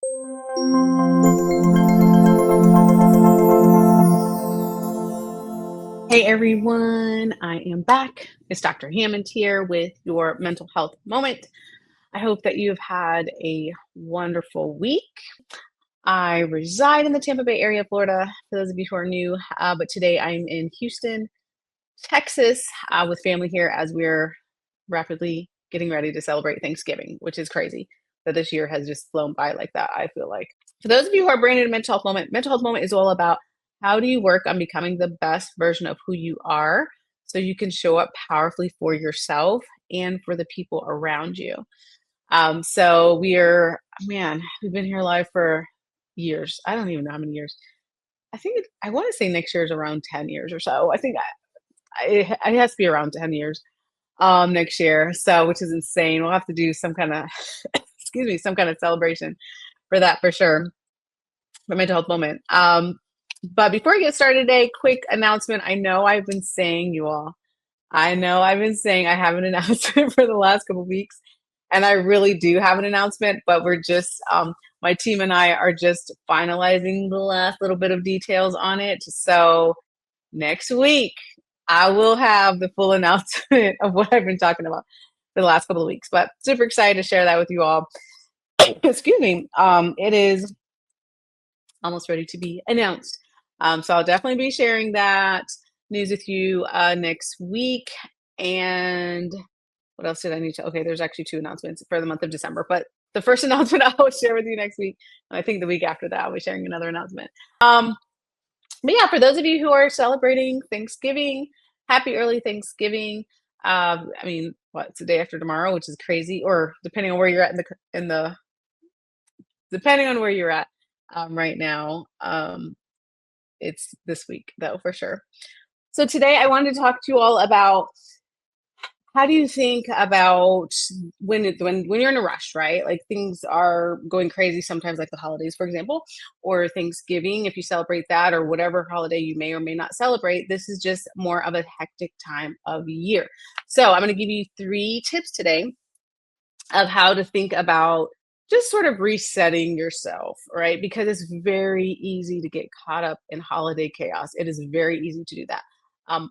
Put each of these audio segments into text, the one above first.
Hey everyone, I am back. It's Dr. Hammond here with your mental health moment. I hope that you've had a wonderful week. I reside in the Tampa Bay area, Florida, for those of you who are new, but today I'm in Houston, Texas, with family here as we're rapidly getting ready to celebrate Thanksgiving, which is crazy that this year has just flown by like that, I feel like. For those of you who are brand new to Mental Health Moment is all about how do you work on becoming the best version of who you are so you can show up powerfully for yourself and for the people around you. So we've been here live for years. I don't even know how many years. I want to say next year is around 10 years or so. I think it has to be around 10 years next year. So, which is insane. We'll have to do some kind of, excuse me, some kind of celebration for that for sure. For mental health moment. But before we get started today, quick announcement. I know I've been saying I have an announcement for the last couple of weeks, and I really do have an announcement, but my team and I are just finalizing the last little bit of details on it. So next week, I will have the full announcement of what I've been talking about for the last couple of weeks, but super excited to share that with you all. Excuse me. It is almost ready to be announced. So I'll definitely be sharing that news with you next week. And what else did I need to? Okay, there's actually 2 announcements for the month of December, but the first announcement I will share with you next week. And I think the week after that, I'll be sharing another announcement. But yeah, for those of you who are celebrating Thanksgiving, happy early Thanksgiving. It's the day after tomorrow, which is crazy, or depending on where you're at depending on where you're at right now. It's this week though, for sure. So today I wanted to talk to you all about how do you think about when you're in a rush, right? Like things are going crazy sometimes, like the holidays, for example, or Thanksgiving, if you celebrate that, or whatever holiday you may or may not celebrate. This is just more of a hectic time of year. So I'm going to give you 3 tips today of how to think about just sort of resetting yourself, right? Because it's very easy to get caught up in holiday chaos. It is very easy to do that.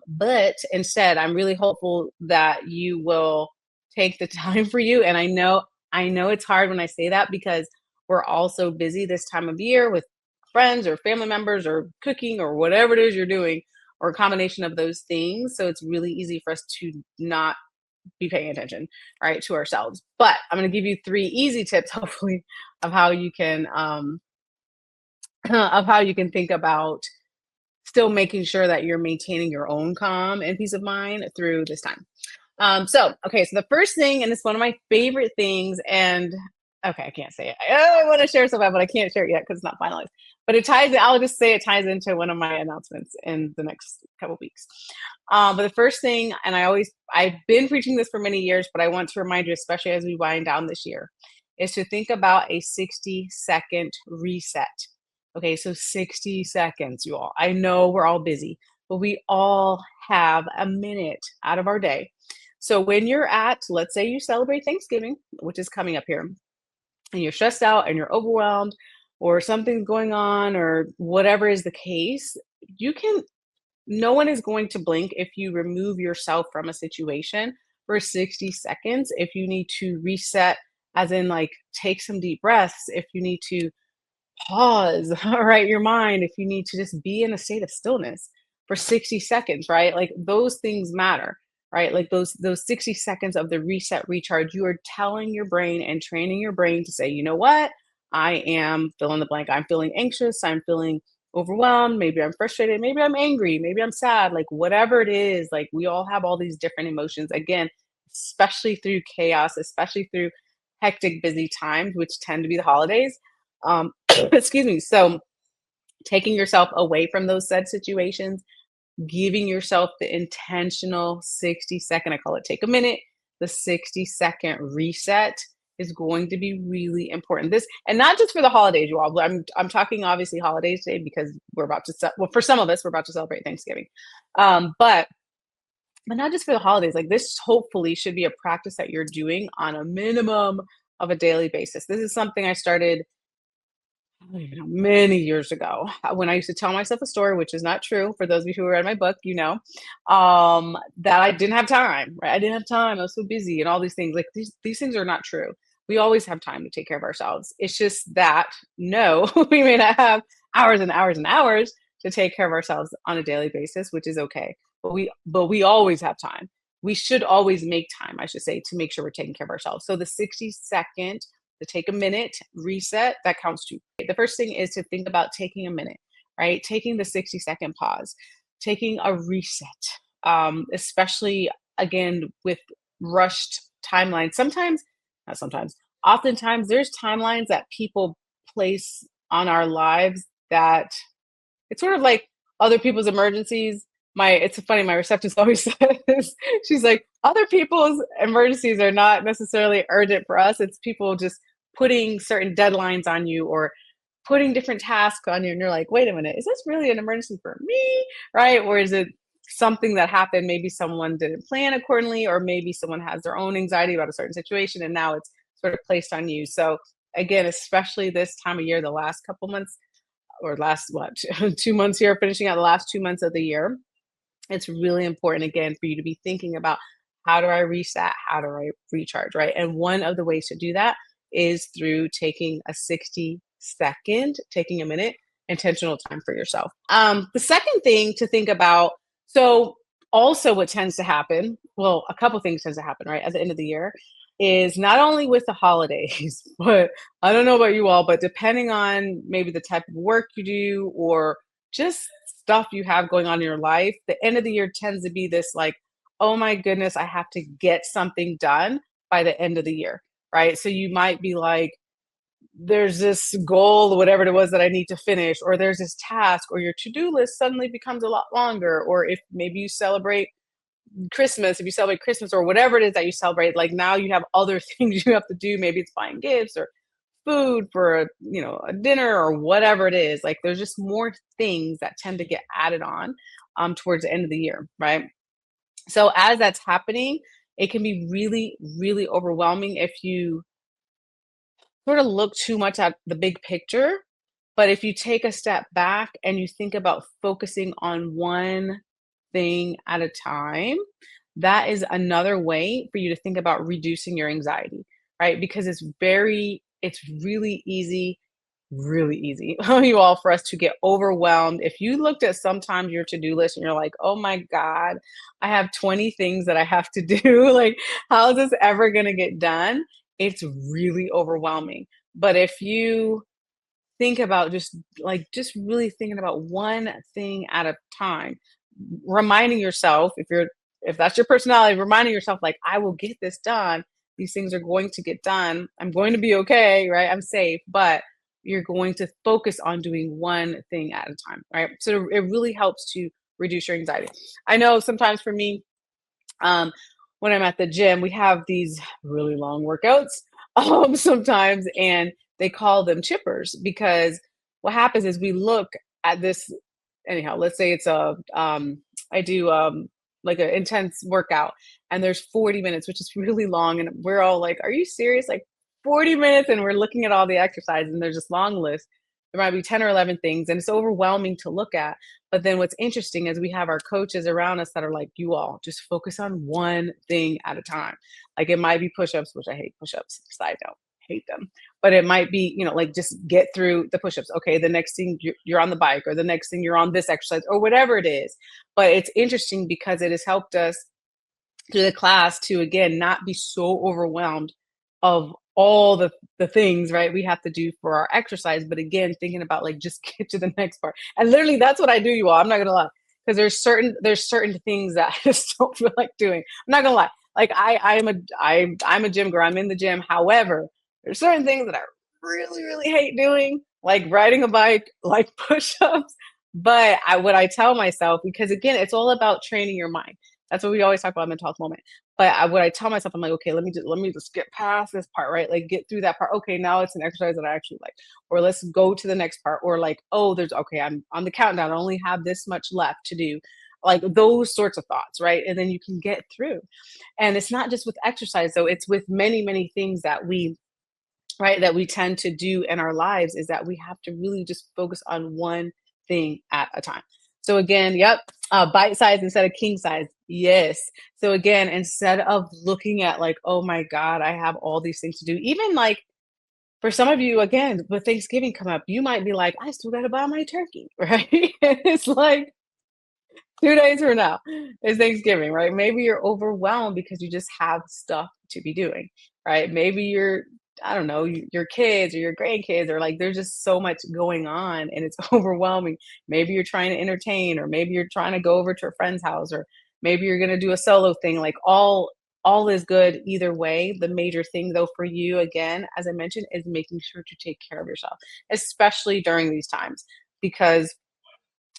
But instead, I'm really hopeful that you will take the time for you. And I know it's hard when I say that because we're all so busy this time of year with friends or family members or cooking or whatever it is you're doing, or a combination of those things. So it's really easy for us to not be paying attention, right, to ourselves. But I'm going to give you 3 easy tips, hopefully, of how you can think about still making sure that you're maintaining your own calm and peace of mind through this time. So the first thing, and it's one of my favorite things, and okay, I can't say it. I want to share so bad, but I can't share it yet because it's not finalized. But I'll just say it ties into one of my announcements in the next couple weeks. But the first thing, and I've been preaching this for many years, but I want to remind you, especially as we wind down this year, is to think about a 60-second reset. Okay, so 60 seconds, you all. I know we're all busy, but we all have a minute out of our day. So when let's say you celebrate Thanksgiving, which is coming up here, and you're stressed out and you're overwhelmed, or something's going on, or whatever is the case, no one is going to blink if you remove yourself from a situation for 60 seconds. If you need to reset, as in like take some deep breaths, if you need to pause, right, your mind, if you need to just be in a state of stillness for 60 seconds, right? Like those things matter, right? Like those 60 seconds of the reset recharge, you are telling your brain and training your brain to say, you know what? I am fill in the blank. I'm feeling anxious. I'm feeling overwhelmed. Maybe I'm frustrated. Maybe I'm angry. Maybe I'm sad. Like whatever it is, like we all have all these different emotions. Again, especially through chaos, especially through hectic, busy times, which tend to be the holidays. Excuse me. So taking yourself away from those said situations, giving yourself the intentional 60-second, I call it take a minute, the 60-second reset is going to be really important. This, and not just for the holidays, you all. I'm talking obviously holidays today because for some of us, we're about to celebrate Thanksgiving. But not just for the holidays. Like this hopefully should be a practice that you're doing on a minimum of a daily basis. This is something I started Many years ago, when I used to tell myself a story, which is not true. For those of you who read my book, that I didn't have time, right? I didn't have time. I was so busy and all these things. Like these things are not true. We always have time to take care of ourselves. It's just that no, we may not have hours and hours and hours to take care of ourselves on a daily basis, which is okay. But we always have time. We should always make time, I should say, to make sure we're taking care of ourselves. So the 60-second to take a minute, reset, that counts too. The first thing is to think about taking a minute, right? Taking the 60-second pause, taking a reset, especially again with rushed timelines. Sometimes, not sometimes, oftentimes there's timelines that people place on our lives that it's sort of like other people's emergencies. It's funny, my receptionist always says, she's like, other people's emergencies are not necessarily urgent for us. It's people just putting certain deadlines on you or putting different tasks on you. And you're like, wait a minute, is this really an emergency for me? Right? Or is it something that happened? Maybe someone didn't plan accordingly, or maybe someone has their own anxiety about a certain situation and now it's sort of placed on you. So again, especially this time of year, the last couple months or last what 2 months here, finishing out the last 2 months of the year, it's really important again for you to be thinking about how do I reset, how do I recharge, right? And one of the ways to do that is through taking a 60-second, taking a minute, intentional time for yourself. The second thing to think about, so also what tends to happen, well, a couple things tends to happen, right, at the end of the year, is not only with the holidays, but I don't know about you all, but depending on maybe the type of work you do or just stuff you have going on in your life, the end of the year tends to be this like, oh my goodness, I have to get something done by the end of the year, right? So you might be like, there's this goal, whatever it was that I need to finish, or there's this task, or your to do list suddenly becomes a lot longer, or if maybe you celebrate Christmas, if you celebrate Christmas or whatever it is that you celebrate, like now you have other things you have to do. Maybe it's buying gifts or food for a dinner or whatever it is. Like there's just more things that tend to get added on towards the end of the year, right? So as that's happening, it can be really, really overwhelming if you sort of look too much at the big picture. But if you take a step back and you think about focusing on one thing at a time, that is another way for you to think about reducing your anxiety, right? Because it's really easy, you all, for us to get overwhelmed. If you looked at sometimes your to-do list and you're like, oh my God, I have 20 things that I have to do. Like, how is this ever going to get done? It's really overwhelming. But if you think about just really thinking about one thing at a time, reminding yourself, if that's your personality, reminding yourself like, I will get this done. These things are going to get done. I'm going to be okay, right? I'm safe, but you're going to focus on doing one thing at a time, right? So it really helps to reduce your anxiety. I know sometimes for me, um, when I'm at the gym, we have these really long workouts sometimes, and they call them chippers because what happens is we look at this. Anyhow, let's say it's I do like an intense workout, and there's 40 minutes, which is really long, and we're all like, "Are you serious? Like 40 minutes?" And we're looking at all the exercises, and there's this long list. There might be 10 or 11 things, and it's overwhelming to look at. But then what's interesting is we have our coaches around us that are like, you all just focus on one thing at a time. Like it might be push-ups, which I hate push-ups, side note, hate them. But it might be, like just get through the push-ups. Okay, the next thing you're on the bike, or the next thing you're on this exercise, or whatever it is. But it's interesting because it has helped us through the class to again not be so overwhelmed of all the things, right, we have to do for our exercise. But again, thinking about like just get to the next part. And literally that's what I do, you all. I'm not gonna lie. Because there's certain things that I just don't feel like doing. I'm not gonna lie. Like I'm a gym girl. I'm in the gym. However, there's certain things that I really, really hate doing, like riding a bike, like push-ups. But what I tell myself, because again, it's all about training your mind. That's what we always talk about in mental health moment. But what I tell myself, I'm like, okay, let me just get past this part, right? Like get through that part. Okay, now it's an exercise that I actually like. Or let's go to the next part. Or like, oh, I'm on the countdown. I only have this much left to do. Like those sorts of thoughts, right? And then you can get through. And it's not just with exercise, though. It's with many, many things that we right, that we tend to do in our lives is that we have to really just focus on one thing at a time. So again, yep, bite size instead of king size. Yes. So again, instead of looking at like, oh my God, I have all these things to do, even like for some of you, again, with Thanksgiving come up, you might be like, I still got to buy my turkey, right? It's like 2 days from now is Thanksgiving, right? Maybe you're overwhelmed because you just have stuff to be doing, right? Maybe you're, I don't know, your kids or your grandkids are like, there's just so much going on and it's overwhelming. Maybe you're trying to entertain, or maybe you're trying to go over to a friend's house, or maybe you're going to do a solo thing. Like all is good either way. The major thing though for you, again, as I mentioned, is making sure to take care of yourself, especially during these times, because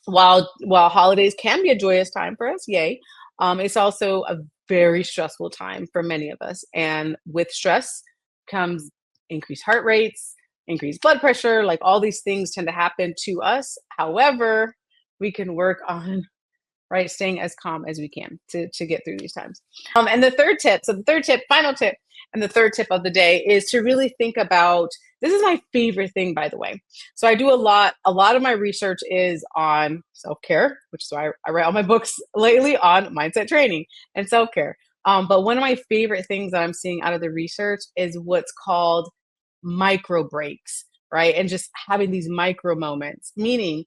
while holidays can be a joyous time for us, yay, it's also a very stressful time for many of us. And with stress comes increased heart rates, increased blood pressure, like all these things tend to happen to us. However, we can work on, right, staying as calm as we can to get through these times. And the third tip, so the third tip, final tip, and the third tip of the day is to really think about, this is my favorite thing, by the way. So I do a lot of my research is on self-care, which is why I write all my books lately on mindset training and self-care. But one of my favorite things that I'm seeing out of the research is what's called micro breaks, right? And just having these micro moments, meaning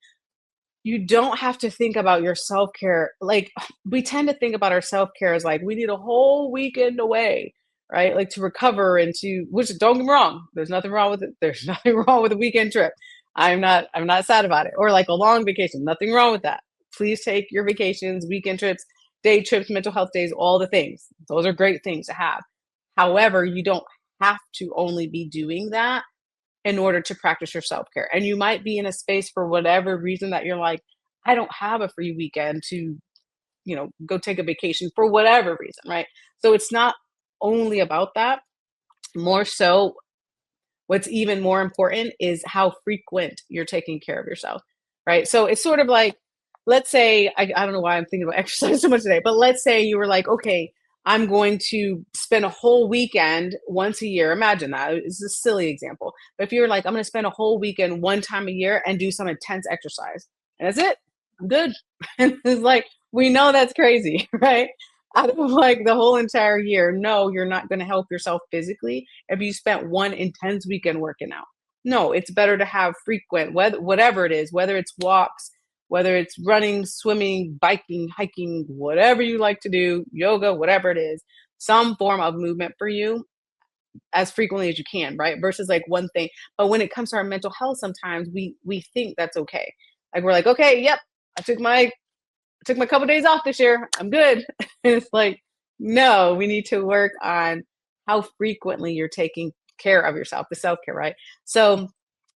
you don't have to think about your self-care like we tend to think about our self-care as like we need a whole weekend away, right? Like to recover and to, which don't get me wrong, there's nothing wrong with it. There's nothing wrong with a weekend trip. I'm not sad about it. Or like a long vacation, nothing wrong with that. Please take your vacations, weekend trips, day trips, mental health days, all the things. Those are great things to have. However, you don't have to only be doing that in order to practice your self-care. And you might be in a space for whatever reason that you're like, I don't have a free weekend to, go take a vacation for whatever reason, right? So it's not only about that. More so, what's even more important is how frequent you're taking care of yourself, right? So it's sort of like, let's say, I don't know why I'm thinking about exercise so much today, but let's say you were like, okay, I'm going to spend a whole weekend once a year. Imagine that. It's a silly example. But if you're like, I'm going to spend a whole weekend one time a year and do some intense exercise, and that's it, I'm good. And it's like, we know that's crazy, right? Out of like the whole entire year, no, you're not going to help yourself physically if you spent one intense weekend working out. No, it's better to have frequent, whatever it is, whether it's walks, whether it's running, swimming, biking, hiking, whatever you like to do, yoga, whatever it is, some form of movement for you as frequently as you can, right? Versus like one thing. But when it comes to our mental health, sometimes we think that's okay. Like we're like, okay, yep, I took my couple days off this year. I'm good. It's like, no, we need to work on how frequently you're taking care of yourself, the self-care, right? So,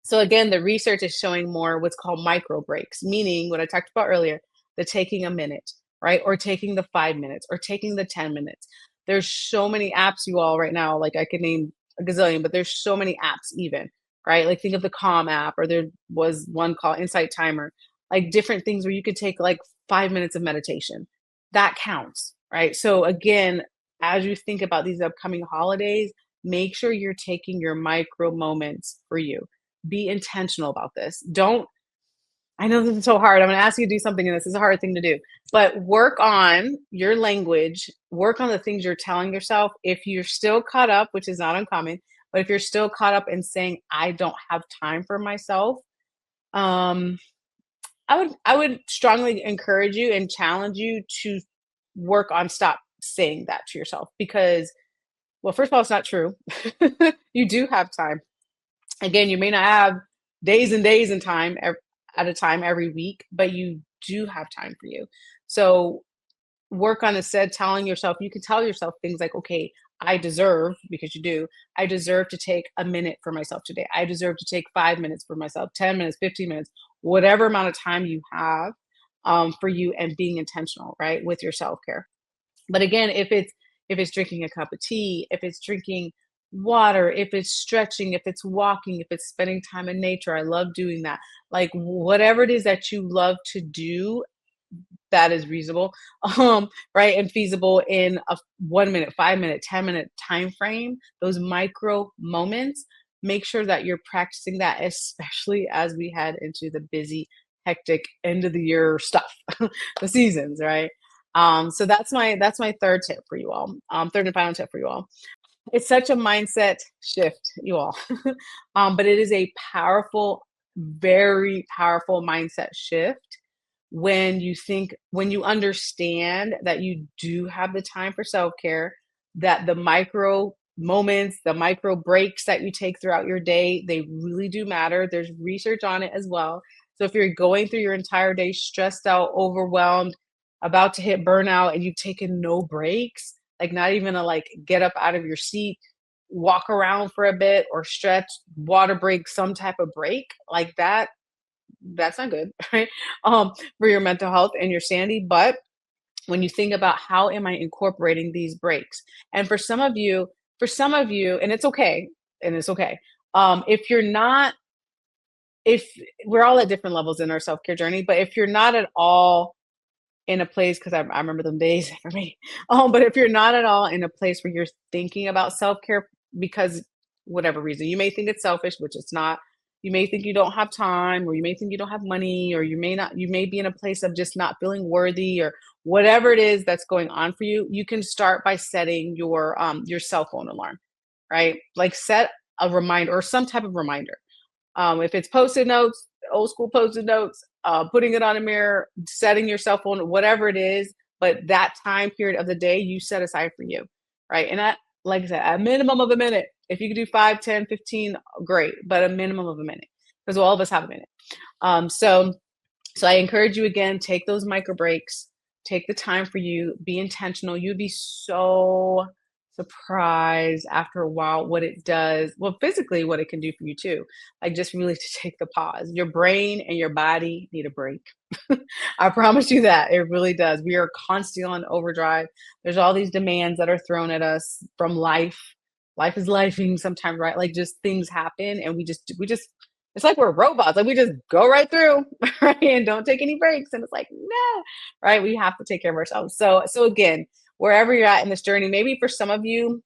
so again, the research is showing more what's called micro breaks, meaning what I talked about earlier, the taking a minute, right? Or taking the 5 minutes or taking the 10 minutes. There's so many apps, you all, right now, like I could name a gazillion, but there's so many apps even, right? Like think of the Calm app, or there was one called Insight Timer, like different things where you could take like 5 minutes of meditation. That counts, right? So again, as you think about these upcoming holidays, make sure you're taking your micro moments for you. Be intentional about this. Don't, I know this is so hard. I'm going to ask you to do something, and this is a hard thing to do, but work on your language, work on the things you're telling yourself. If you're still caught up, which is not uncommon, but if you're still caught up in saying, I don't have time for myself, um, I would strongly encourage you and challenge you to work on stop saying that to yourself, because, well, first of all, it's not true. You do have time. Again, you may not have days and days and time at a time every week, but you do have time for you. So work on instead telling yourself, you can tell yourself things like, okay, I deserve, because you do, I deserve to take a minute for myself today. I deserve to take 5 minutes for myself, 10 minutes, 15 minutes, whatever amount of time you have for you, and being intentional, right, with your self-care. But again, if it's drinking a cup of tea, if it's drinking water, if it's stretching, if it's walking, if it's spending time in nature, I love doing that. Like whatever it is that you love to do, that is reasonable, right, and feasible in a 1 minute, 5 minute, 10-minute time frame. Those micro moments make sure that you're practicing that, especially as we head into the busy, hectic end of the year stuff, the seasons, right? So that's my third tip for you all. Third and final tip for you all. It's such a mindset shift, you all. But it is a powerful, very powerful mindset shift when you understand that you do have the time for self-care, that the micro moments, the micro breaks that you take throughout your day, they really do matter. There's research on it as well. So if you're going through your entire day stressed out, overwhelmed, about to hit burnout, and you've taken no breaks, like not even to like get up out of your seat, walk around for a bit or stretch, water break, some type of break like that, that's not good, right? For your mental health and your sanity. But when you think about how am I incorporating these breaks, and for some of you, and it's okay, and it's okay. If you're not, if we're all at different levels in our self care journey, but if you're not at all in a place, because I remember them days for me. But if you're not at all in a place where you're thinking about self-care because whatever reason, you may think it's selfish, which it's not. You may think you don't have time, or you may think you don't have money, or you may be in a place of just not feeling worthy, or whatever it is that's going on for you. You can start by setting your cell phone alarm, right? Like set a reminder or some type of reminder. If it's post-it notes, old school post-it notes, putting it on a mirror, setting your cell phone, whatever it is, but that time period of the day you set aside for you, right? And that, like I said, a minimum of a minute. If you could do 5, 10, 15, great, but a minimum of a minute, because all of us have a minute. So I encourage you again, take those micro breaks, take the time for you, be intentional. You'd be so surprised after a while what it does. Well, physically, what it can do for you too. Like just really to take the pause. Your brain and your body need a break. I promise you that it really does. We are constantly on overdrive. There's all these demands that are thrown at us from life. Life is lifing sometimes, right? Like just things happen and we just it's like we're robots. Like we just go right through, right? And don't take any breaks. And it's like, no, right? We have to take care of ourselves. So again, wherever you're at in this journey, maybe for some of you,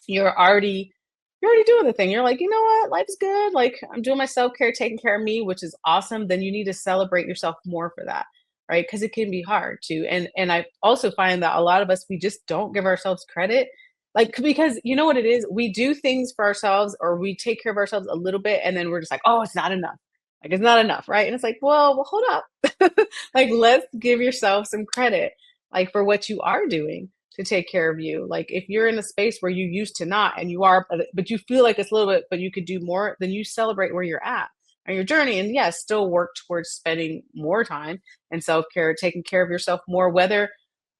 you're already you're already doing the thing. You're like, you know what? Life's good. Like I'm doing my self-care, taking care of me, which is awesome. Then you need to celebrate yourself more for that, right? Because it can be hard too. And I also find that a lot of us we just don't give ourselves credit. Like because you know what it is? We do things for ourselves or we take care of ourselves a little bit and then we're just like, oh, it's not enough. Like it's not enough, right? And it's like, well, hold up. Like let's give yourself some credit like for what you are doing to take care of you. Like if you're in a space where you used to not and you are, but you feel like it's a little bit, but you could do more, then you celebrate where you're at on your journey. And yes, still work towards spending more time and self-care, taking care of yourself more, whether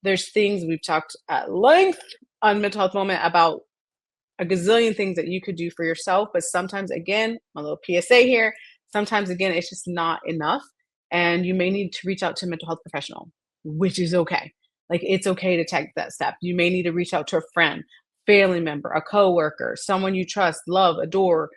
there's things we've talked at length on mental health moment about a gazillion things that you could do for yourself. But sometimes again, a little PSA here, sometimes again, it's just not enough. And you may need to reach out to a mental health professional, which is okay. Like it's okay to take that step. You may need to reach out to a friend, family member, a coworker, someone you trust, love, adore,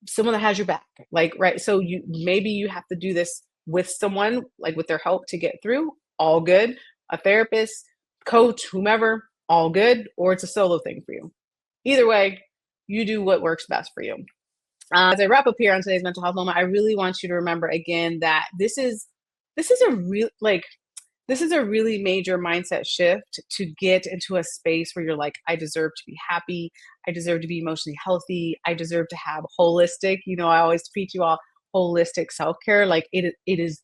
someone that has your back. Like, right. So you have to do this with someone, like with their help to get through. All good. A therapist, coach, whomever, all good, or it's a solo thing for you. Either way, you do what works best for you. As I wrap up here on today's mental health moment, I really want you to remember again that this is a real like this is a really major mindset shift to get into a space where you're like, I deserve to be happy. I deserve to be emotionally healthy. I deserve to have holistic. I always teach you all holistic self care. Like it's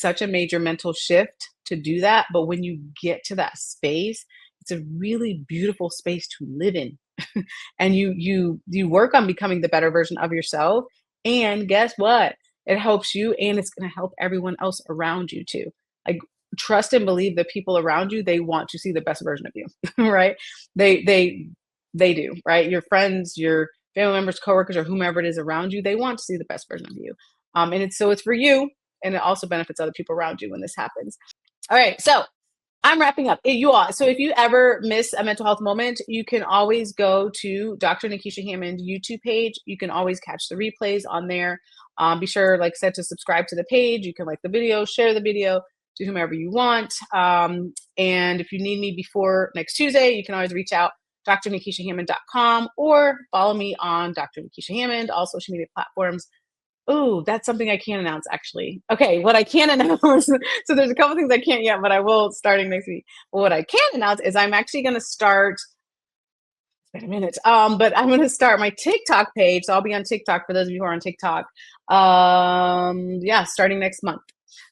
such a major mental shift to do that. But when you get to that space, it's a really beautiful space to live in. And you work on becoming the better version of yourself. And guess what? It helps you and it's going to help everyone else around you too. Like trust and believe the people around you, they want to see the best version of you, right? They do, right? Your friends, your family members, coworkers, or whomever it is around you, they want to see the best version of you. And it's for you, and it also benefits other people around you when this happens. All right, so I'm wrapping up. You all. So if you ever miss a mental health moment, you can always go to Dr. Nekeshia Hammond YouTube page. You can always catch the replays on there. Be sure, like I said, to subscribe to the page. You can like the video, share the video to whomever you want. And if you need me before next Tuesday, you can always reach out drnekeshiahammond.com, or follow me on Dr. Nekeshia Hammond, all social media platforms. Oh, that's something I can't announce, actually. Okay, what I can announce, so there's a couple things I can't yet, but I will starting next week. But what I can announce is I'm actually going to start, wait a minute, but I'm going to start my TikTok page. So I'll be on TikTok for those of you who are on TikTok. Yeah, starting next month.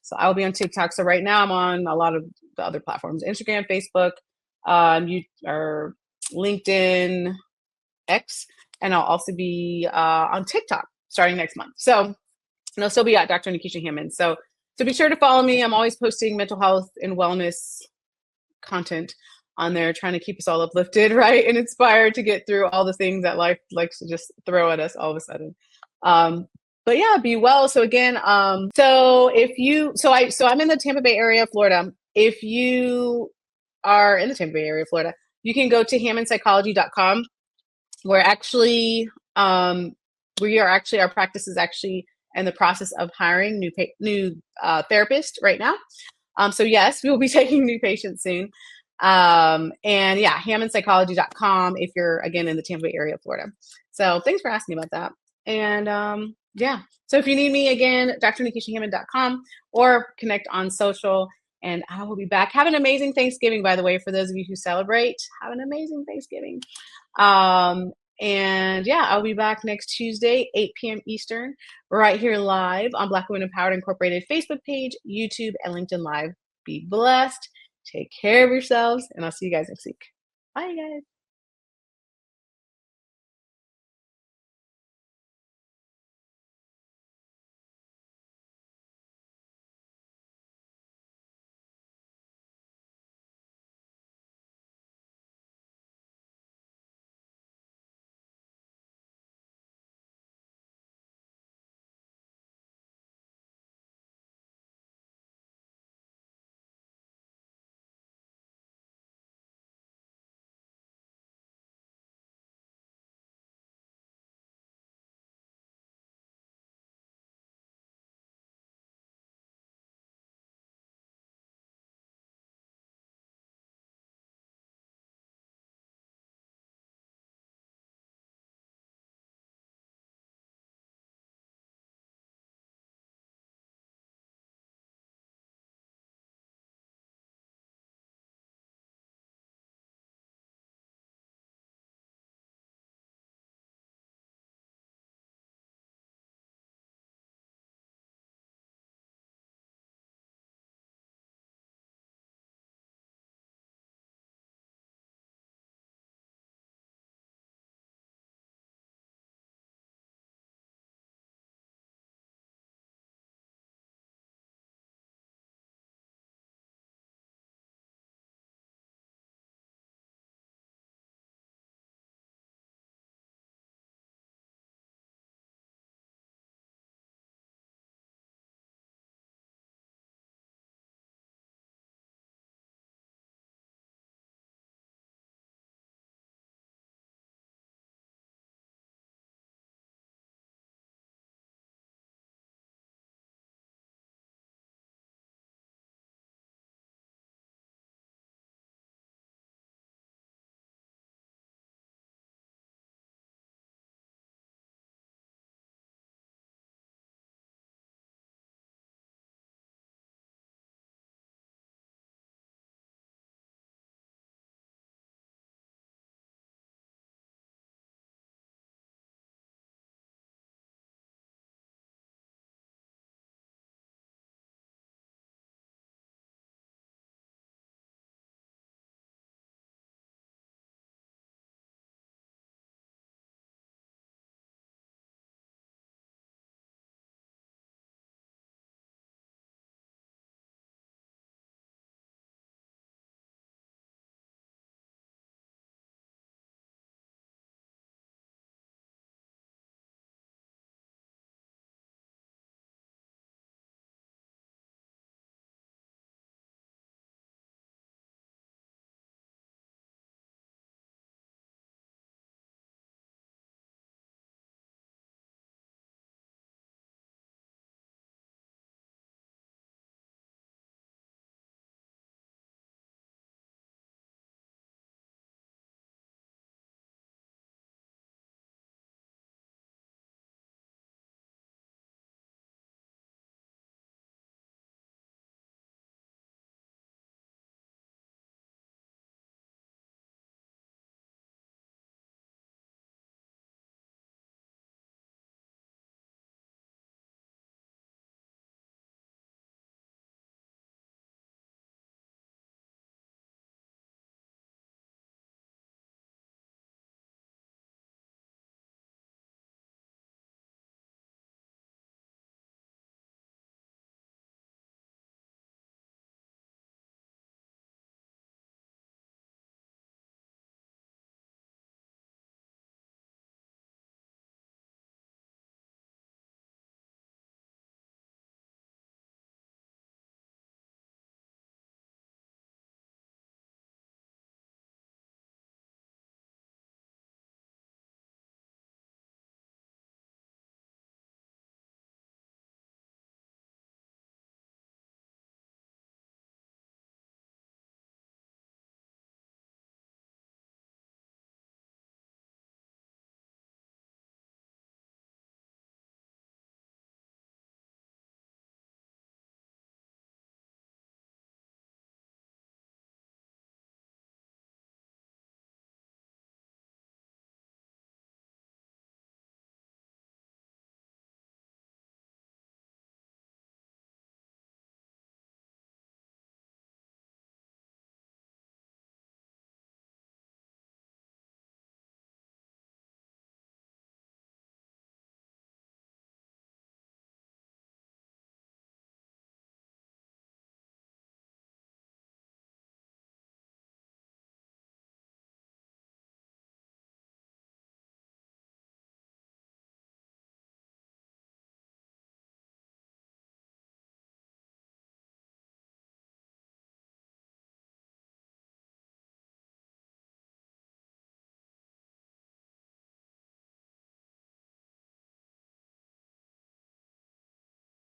So I'll be on TikTok. So right now I'm on a lot of the other platforms: Instagram, Facebook, or LinkedIn, X, and I'll also be on TikTok starting next month. So, and I'll still be at Dr. Nekeshia Hammond. So be sure to follow me. I'm always posting mental health and wellness content on there, trying to keep us all uplifted, right, and inspired to get through all the things that life likes to just throw at us all of a sudden. But yeah, be well. So again, so if you, I'm in the Tampa Bay area, Florida. If you are in the Tampa Bay area, Florida, you can go to hammondpsychology.com. We're actually, our practice is actually in the process of hiring new therapists right now. So yes, we will be taking new patients soon. And yeah, hammondpsychology.com if you're, again, in the Tampa Bay area of Florida. So thanks for asking about that. And yeah, so if you need me, again, drnekeshiahammond.com, or connect on social, and I will be back. Have an amazing Thanksgiving, by the way, for those of you who celebrate. Have an amazing Thanksgiving. And yeah, I'll be back next Tuesday, 8 p.m. Eastern, right here live on Black Women Empowered Incorporated Facebook page, YouTube, and LinkedIn Live. Be blessed. Take care of yourselves, and I'll see you guys next week. Bye, guys.